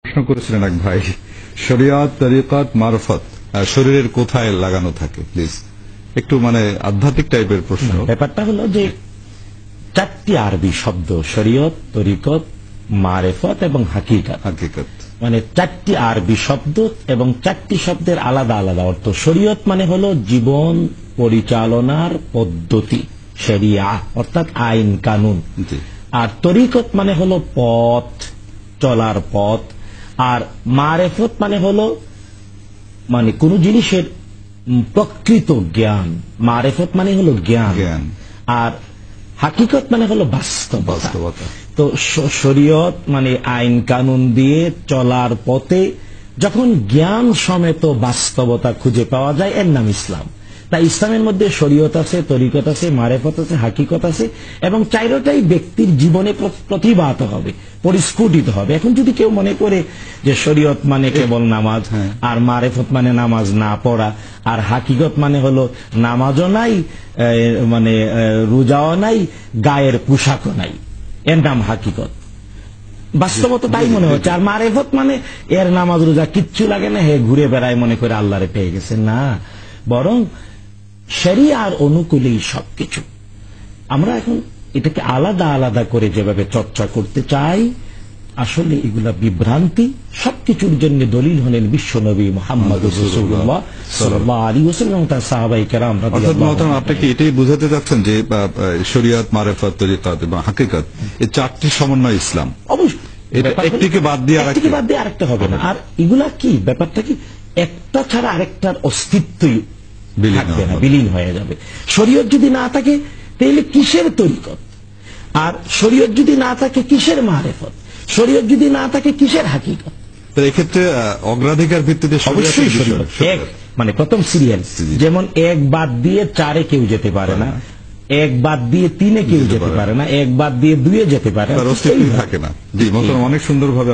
প্রশ্ন করেছিলেন এক ভাই, শরিয়াত, তরিকত, মারফত শরীরের কোথায় লাগানো থাকে? প্লিজ একটু মানে আধ্যাত্মিক টাইপের প্রশ্ন। ব্যাপারটা হলো যে চারটি আরবি শব্দ, শরিয়ত, তরিকত, মারেফত এবং হাকিকাত। হাকিকত মানে চারটি আরবি শব্দ এবং চারটি শব্দের আলাদা আলাদা অর্থ। শরিয়ত মানে হলো জীবন পরিচালনার পদ্ধতি, শরিয়া অর্থাৎ আইন কানুন। আর তরিকত মানে হলো পথ, চলার পথ। আর মারেফত মানে হলো মানে কোন জিনিসের প্রকৃত জ্ঞান। মারেফত মানে হলো জ্ঞান। আর হাকিকত মানে হলো বাস্তবতা। তো শরীয়ত মানে আইন কানুন দিয়ে চলার পথে যখন জ্ঞান সমেত বাস্তবতা খুঁজে পাওয়া যায়, এর নাম ইসলাম। তাই ইসলামের মধ্যে শরীয়ত আছে, তরিকত আছে, মারেফত আছে, হাকিকত আছে এবং চাইরটাই ব্যক্তির জীবনে প্রতিভাত হবে, পরিস্ফুটিত হবে। এখন যদি কেউ মনে করে যে শরীয়ত মানে কেবল নামাজ, আর মারেফত মানে নামাজ না পড়া, আর হাকিকত মানে হলো নামাজও নাই, মানে রোজাও নাই, গায়ের পোশাকও নাই, এর নাম হাকিকত। বাস্তবতা তাই মনে হচ্ছে। আর মারেফত মানে এর নামাজ রোজা কিচ্ছু লাগে না, হে ঘুরে বেড়ায় মনে করে আল্লাহরে পেয়ে গেছে। না, বরং শরিয়ার অনুকূলেই সবকিছু। আমরা এখন এটাকে আলাদা আলাদা করে যেভাবে চর্চা করতে চাই, আসলে এগুলা বিভ্রান্তি। সবকিছুর জন্য দলিল হলেন বিশ্বনবী মুহাম্মদ রাসূলুল্লাহ সাল্লাল্লাহু আলাইহি ওয়াসাল্লাম, তার সাহাবায়ে কেরাম রাদিয়াল্লাহু আনহুম। আপনি কি এটাই বোঝাতে চাচ্ছেন যে শরিয়ত, মারেফত, তরিকত এবং হাকিকত এই চারটি সমন্বয় ইসলাম? অবশ্যই। একটিকে বাদ দিয়ে আরেকটা হবে না। আর এগুলা কি, ব্যাপারটা কি, একটা ছাড়া আরেকটার অস্তিত্বই থাকবে না, বিলীন হয়ে যাবে। শরীয়ত যদি না থাকে তাহলে কিসের তরিকত? আর শরীয়ত যদি না থাকে কিসের মারেফত? শরীয়ত যদি না থাকে কিসের হাকিকত? এক্ষেত্রে অগ্রাধিকার ভিত্তিতে অবশ্যই শরীয়ত এক, মানে প্রথম সিরিয়াল। যেমন এক বাদ দিয়ে চারে কেউ যেতে পারে না, এক বাদ দিয়ে তিনে কেউ যেতে পারে না, এক বাদ দিয়ে দুয়ে যেতে পারে না, থাকে না। জি, অনেক সুন্দরভাবে